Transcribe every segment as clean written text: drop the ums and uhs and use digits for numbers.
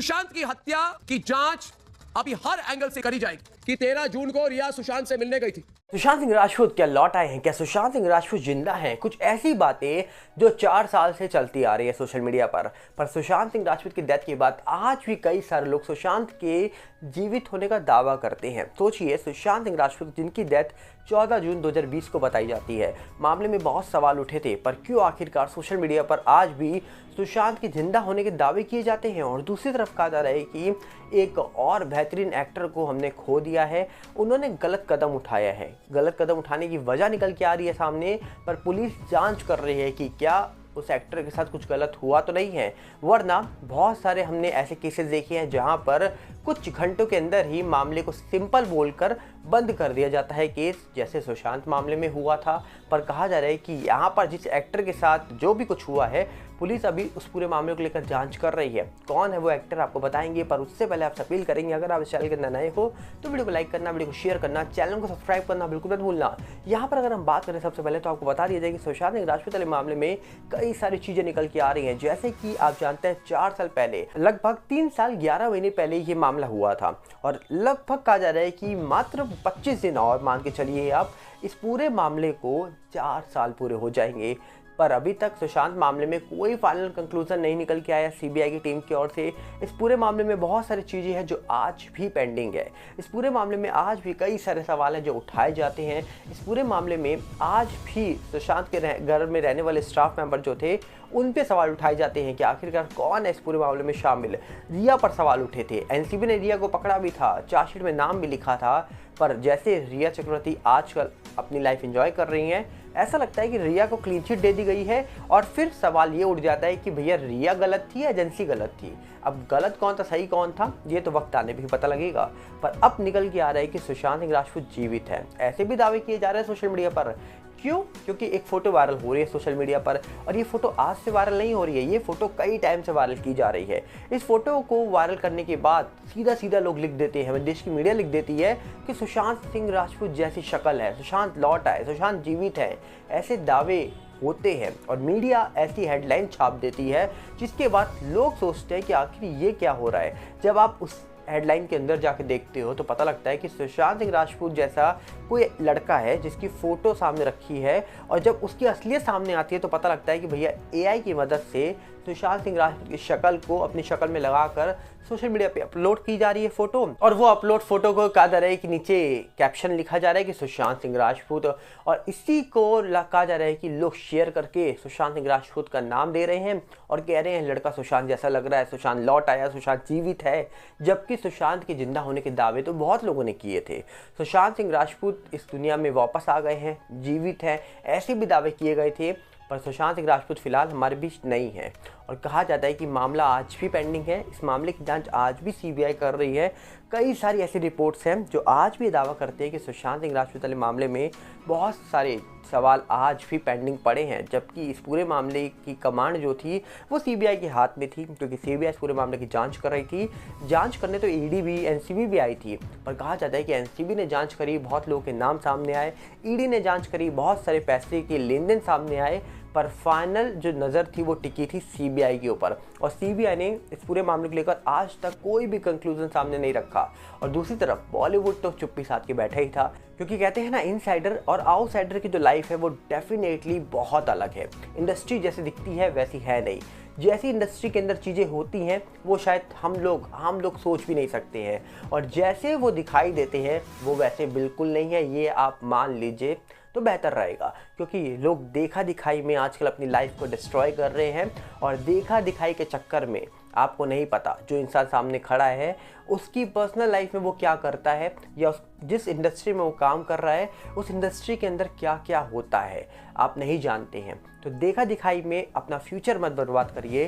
सुशांत की हत्या की जांच अभी हर एंगल से करी जाएगी कि 13 जून को रिया सुशांत से मिलने गई थी। सुशांत सिंह राजपूत क्या लौट आए हैं? क्या सुशांत सिंह राजपूत जिंदा हैं? कुछ ऐसी बातें जो 4 साल से चलती आ रही है सोशल मीडिया पर सुशांत सिंह राजपूत की डेथ के बाद आज भी कई सारे लोग सुशांत के जीवित होने का दावा करते हैं। सोचिए, सुशांत सिंह राजपूत जिनकी डेथ 14 जून 2020 को बताई जाती है, मामले में बहुत सवाल उठे थे, पर क्यों आखिरकार सोशल मीडिया पर आज भी सुशांत के जिंदा होने के दावे किए जाते हैं? और दूसरी तरफ कहा जा रहा है कि एक और बेहतरीन एक्टर को हमने खो दिया है, उन्होंने गलत कदम उठाया है। गलत कदम उठाने की वजह निकल के आ रही है सामने, पर पुलिस जांच कर रही है कि क्या उस एक्टर के साथ कुछ गलत हुआ तो नहीं है। वरना बहुत सारे हमने ऐसे केसेस देखे हैं जहां पर कुछ घंटों के अंदर ही मामले को सिंपल बोलकर बंद कर दिया जाता है केस, जैसे सुशांत मामले में हुआ था। पर कहा जा रहा है कि यहाँ पर जिस एक्टर के साथ जो भी कुछ हुआ है, पुलिस अभी उस पूरे मामले को लेकर जांच कर रही है। कौन है वो एक्टर आपको बताएंगे, पर उससे पहले आपसे अपील करेंगे, अगर आप इस चैनल के अंदर नए हो तो वीडियो को लाइक करना, वीडियो को शेयर करना, चैनल को सब्सक्राइब करना बिल्कुल मत भूलना। यहाँ पर अगर हम बात करें सबसे पहले तो आपको बता दिया जाए कि सुशांत सिंह राजपूत वाले मामले में कई सारी चीजें निकल के आ रही हैं। जैसे कि आप जानते हैं 4 साल पहले, लगभग 3 साल 11 महीने पहले ये मामला हुआ था, और लगभग कहा जा रहा है कि मात्र 25 दिन और मान के चलिए आप, इस पूरे मामले को 4 साल पूरे हो जाएंगे। पर अभी तक सुशांत मामले में कोई फाइनल कंक्लूजन नहीं निकल के आया सीबीआई की टीम की ओर से। इस पूरे मामले में बहुत सारी चीज़ें हैं जो आज भी पेंडिंग है। इस पूरे मामले में आज भी कई सारे सवाल हैं जो उठाए जाते हैं। इस पूरे मामले में आज भी सुशांत के घर में रहने वाले स्टाफ मेंबर जो थे, उन पे सवाल उठाए जाते हैं कि आखिरकार कौन है इस पूरे मामले में शामिल। रिया पर सवाल उठे थे, एनसीबी ने रिया को पकड़ा भी था, चार्जशीट में नाम भी लिखा था, पर जैसे रिया चक्रवर्ती आजकल अपनी लाइफ एंजॉय कर रही हैं, ऐसा लगता है कि रिया को क्लीन चिट दे दी गई है। और फिर सवाल ये उठ जाता है कि भैया रिया गलत थी या एजेंसी गलत थी? अब गलत कौन था, सही कौन था, ये तो वक्त आने भी पता लगेगा। पर अब निकल के आ रहा है कि सुशांत सिंह राजपूत जीवित है, ऐसे भी दावे किए जा रहे हैं सोशल मीडिया पर। क्यों? क्योंकि एक फोटो वायरल हो रही है सोशल मीडिया पर, और ये फोटो आज से वायरल नहीं हो रही है, ये फोटो कई टाइम से वायरल की जा रही है। इस फोटो को वायरल करने के बाद सीधा लोग लिख देते हैं, देश की मीडिया लिख देती है कि सुशांत सिंह राजपूत जैसी शक्ल है, सुशांत लौट आए, सुशांत जीवित है, ऐसे दावे होते हैं। और मीडिया ऐसी हेडलाइन छाप देती है जिसके बाद लोग सोचते हैं कि आखिर ये क्या हो रहा है। जब आप उस हेडलाइन के अंदर जाके देखते हो तो पता लगता है कि सुशांत सिंह राजपूत जैसा कोई लड़का है जिसकी फ़ोटो सामने रखी है, और जब उसकी असलियत सामने आती है तो पता लगता है कि भैया एआई की मदद से सुशांत सिंह राजपूत की शक्ल को अपनी शक्ल में लगाकर सोशल मीडिया पे अपलोड की जा रही है फोटो। और वो अपलोड फोटो को कहा जा रहा है कि नीचे कैप्शन लिखा जा रहा है कि सुशांत सिंह राजपूत, और इसी को कहा जा रहा है कि लोग शेयर करके सुशांत सिंह राजपूत का नाम दे रहे हैं और कह रहे हैं लड़का सुशांत जैसा लग रहा है, सुशांत लौट आया, सुशांत जीवित है। जबकि सुशांत के जिंदा होने के दावे तो बहुत लोगों ने किए थे। सुशांत सिंह राजपूत इस दुनिया में वापस आ गए हैं, जीवित हैं, ऐसे भी दावे किए गए थे, पर सुशांत सिंह राजपूत फिलहाल हमारे बीच नहीं है। और कहा जाता है कि मामला आज भी पेंडिंग है, इस मामले की जांच आज भी सीबीआई कर रही है। कई सारी ऐसी रिपोर्ट्स हैं जो आज भी दावा करते हैं कि सुशांत सिंह राजपूत वाले मामले में बहुत सारे सवाल आज भी पेंडिंग पड़े हैं, जबकि इस पूरे मामले की कमांड जो थी वो सीबीआई के हाथ में थी, क्योंकि सीबीआई इस पूरे मामले की जांच कर रही थी। जांच करने तो ईडी भी, एनसीबी भी आई थी, पर कहा जाता है कि एनसीबी ने जांच करी, बहुत लोगों के नाम सामने आए, ईडी ने जांच करी, बहुत सारे पैसे के लेन देन सामने आए, पर फाइनल जो नज़र थी वो टिकी थी सीबीआई के ऊपर। और सीबीआई ने इस पूरे मामले को लेकर आज तक कोई भी कंक्लूजन सामने नहीं रखा। और दूसरी तरफ बॉलीवुड तो चुप्पी साध के बैठा ही था, क्योंकि कहते हैं ना, इनसाइडर और आउटसाइडर की जो लाइफ है वो डेफिनेटली बहुत अलग है। इंडस्ट्री जैसी दिखती है वैसी है नहीं। जैसी इंडस्ट्री के अंदर चीज़ें होती हैं वो शायद हम लोग सोच भी नहीं सकते हैं, और जैसे वो दिखाई देते हैं वो वैसे बिल्कुल नहीं है, ये आप मान लीजिए तो बेहतर रहेगा। क्योंकि लोग देखा दिखाई में आजकल अपनी लाइफ को डिस्ट्रॉय कर रहे हैं, और देखा दिखाई के चक्कर में आपको नहीं पता जो इंसान सामने खड़ा है उसकी पर्सनल लाइफ में वो क्या करता है, या जिस इंडस्ट्री में वो काम कर रहा है उस इंडस्ट्री के अंदर क्या क्या होता है आप नहीं जानते हैं। तो देखा दिखाई में अपना फ्यूचर मत बर्बाद करिए,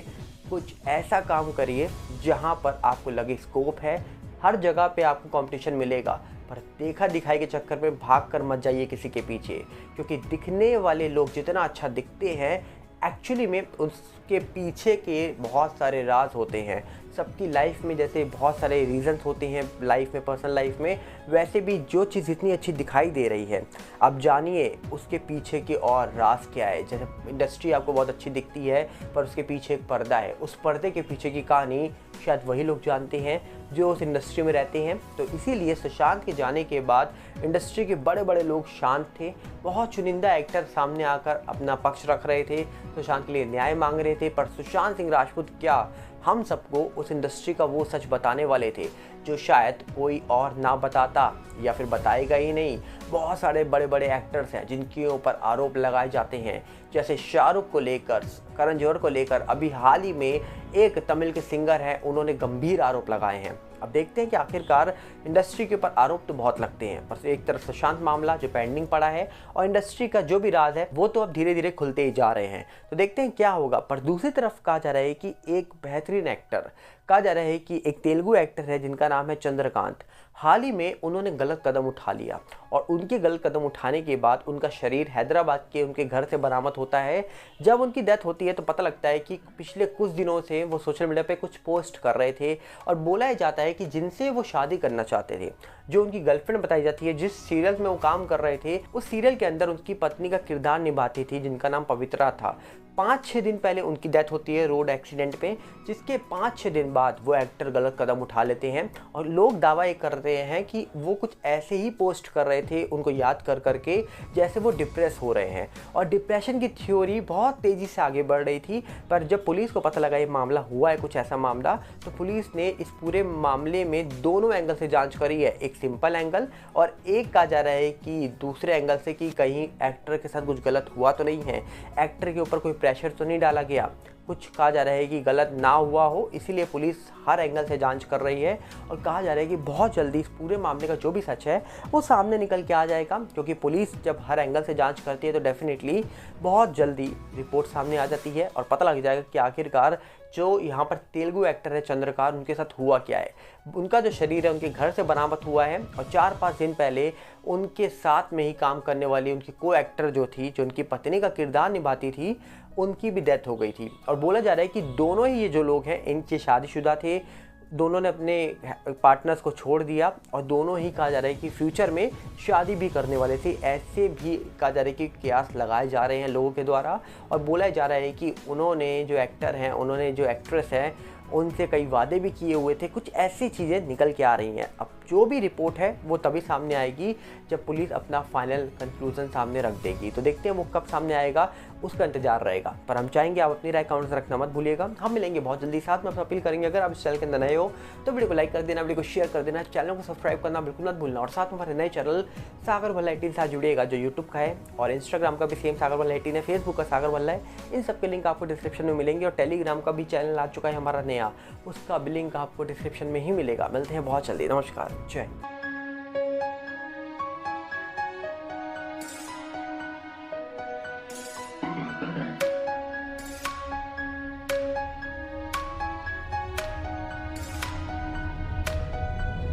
कुछ ऐसा काम करिए जहाँ पर आपको लगे स्कोप है। हर जगह पे आपको कंपटीशन मिलेगा, पर देखा दिखाई के चक्कर में भाग कर मत जाइए किसी के पीछे, क्योंकि दिखने वाले लोग जितना अच्छा दिखते हैं एक्चुअली में उसके पीछे के बहुत सारे राज होते हैं। सबकी लाइफ में जैसे बहुत सारे रीजंस होते हैं लाइफ में, पर्सनल लाइफ में, वैसे भी जो चीज़ इतनी अच्छी दिखाई दे रही है आप जानिए उसके पीछे के और राज क्या है। जैसे इंडस्ट्री आपको बहुत अच्छी दिखती है पर उसके पीछे एक पर्दा है, उस पर्दे के पीछे की कहानी शायद वही लोग जानते हैं जो उस इंडस्ट्री में रहते हैं। तो इसीलिए सुशांत के जाने के बाद इंडस्ट्री के बड़े बड़े लोग शांत थे। बहुत चुनिंदा एक्टर सामने आकर अपना पक्ष रख रहे थे, सुशांत के लिए न्याय मांग रहे थे। पर सुशांत सिंह राजपूत क्या हम सबको उस इंडस्ट्री का वो सच बताने वाले थे जो शायद कोई और ना बताता या फिर बताएगा ही नहीं। बहुत सारे बड़े बड़े एक्टर्स हैं जिनके ऊपर आरोप लगाए जाते हैं, जैसे शाहरुख को लेकर, करण जौहर को लेकर। अभी हाल ही में एक तमिल के सिंगर हैं, उन्होंने गंभीर आरोप लगाए हैं। अब देखते हैं कि आखिरकार इंडस्ट्री के ऊपर आरोप तो बहुत लगते हैं, पर एक तरफ सुशांत मामला जो पेंडिंग पड़ा है और इंडस्ट्री का जो भी राज है वो तो अब धीरे धीरे खुलते ही जा रहे हैं। तो देखते हैं क्या होगा। पर दूसरी तरफ कहा जा रहा है कि एक बेहतरीन एक्टर, कहा जा रहा है कि एक तेलुगु एक्टर है जिनका नाम है चंद्रकांत, हाल ही में उन्होंने गलत कदम उठा लिया और उनके गलत कदम उठाने के बाद उनका शरीर हैदराबाद के उनके घर से बरामद होता है। जब उनकी डेथ होती है तो पता लगता है कि पिछले कुछ दिनों से वो सोशल मीडिया पे कुछ पोस्ट कर रहे थे और बोला जाता है कि जिनसे वो शादी करना चाहते थे, जो उनकी गर्लफ्रेंड बताई जाती है, जिस सीरियल में वो काम कर रहे थे, उस सीरियल के अंदर उनकी पत्नी का किरदार निभाती थी जिनका नाम पवित्रा था। 5-6 दिन पहले उनकी डेथ होती है रोड एक्सीडेंट पे, जिसके 5-6 दिन बाद वो एक्टर गलत कदम उठा लेते हैं और लोग दावा ये कर रहे हैं कि वो कुछ ऐसे ही पोस्ट कर रहे थे उनको याद कर करके जैसे वो डिप्रेस हो रहे हैं। और डिप्रेशन की थ्योरी बहुत तेज़ी से आगे बढ़ रही थी। पर जब पुलिस को पता लगा ये मामला हुआ है कुछ ऐसा मामला, तो पुलिस ने इस पूरे मामले में दोनों एंगल से जांच करी है। एक सिंपल एंगल और एक कहा जा रहा है कि दूसरे एंगल से कि कहीं एक्टर के साथ कुछ गलत हुआ तो नहीं है, एक्टर के ऊपर कोई प्रेशर तो नहीं डाला गया, कुछ कहा जा रहा है कि गलत ना हुआ हो। इसीलिए पुलिस हर एंगल से जांच कर रही है और कहा जा रहा है कि बहुत जल्दी इस पूरे मामले का जो भी सच है वो सामने निकल के आ जाएगा, क्योंकि पुलिस जब हर एंगल से जांच करती है तो डेफिनेटली बहुत जल्दी रिपोर्ट सामने आ जाती है और पता लग जाएगा कि आखिरकार जो यहाँ पर तेलुगु एक्टर है चंद्रकांत, उनके साथ हुआ क्या है। उनका जो शरीर है उनके घर से बरामद हुआ है और 4-5 दिन पहले उनके साथ में ही काम करने वाली उनकी को एक्टर जो थी, जो उनकी पत्नी का किरदार निभाती थी, उनकी भी डेथ हो गई थी। और बोला जा रहा है कि दोनों ही ये जो लोग हैं इनके शादीशुदा थे, दोनों ने अपने पार्टनर्स को छोड़ दिया और दोनों ही कहा जा रहा है कि फ्यूचर में शादी भी करने वाले थे। ऐसे भी कहा जा रहा है कि कयास लगाए जा रहे हैं लोगों के द्वारा और बोला जा रहा है कि उन्होंने जो एक्टर हैं, उन्होंने जो एक्ट्रेस है, उनसे कई वादे भी किए हुए थे। कुछ ऐसी चीज़ें निकल के आ रही हैं। अब जो भी रिपोर्ट है वो तभी सामने आएगी जब पुलिस अपना फाइनल कंक्लूजन सामने रख देगी। तो देखते हैं वो कब सामने आएगा, उसका इंतजार रहेगा। पर हम चाहेंगे आप अपनी राय कमेंट्स रखना मत भूलिएगा। हम मिलेंगे बहुत जल्दी। साथ में आपसे अपील करेंगे अगर आप इस चैनल के अंदर नए हो तो वीडियो को लाइक कर देना, वीडियो को शेयर कर देना, चैनल को सब्सक्राइब करना बिल्कुल मत भूलना। और साथ में हमारे नए चैनल सागर भल्ला 18 साथ जुड़िएगा, जो यूट्यूब का है और इंस्टाग्राम का भी सेम सागर भल्ला 18 है, फेसबुक का सागर भल्ला है। इन सब के लिंक आपको डिस्क्रिप्शन में मिलेंगे और टेलीग्राम का भी चैनल आ चुका है हमारा नया, उसका भी लिंक आपको डिस्क्रिप्शन में ही मिलेगा। मिलते हैं बहुत जल्दी। नमस्कार, जय।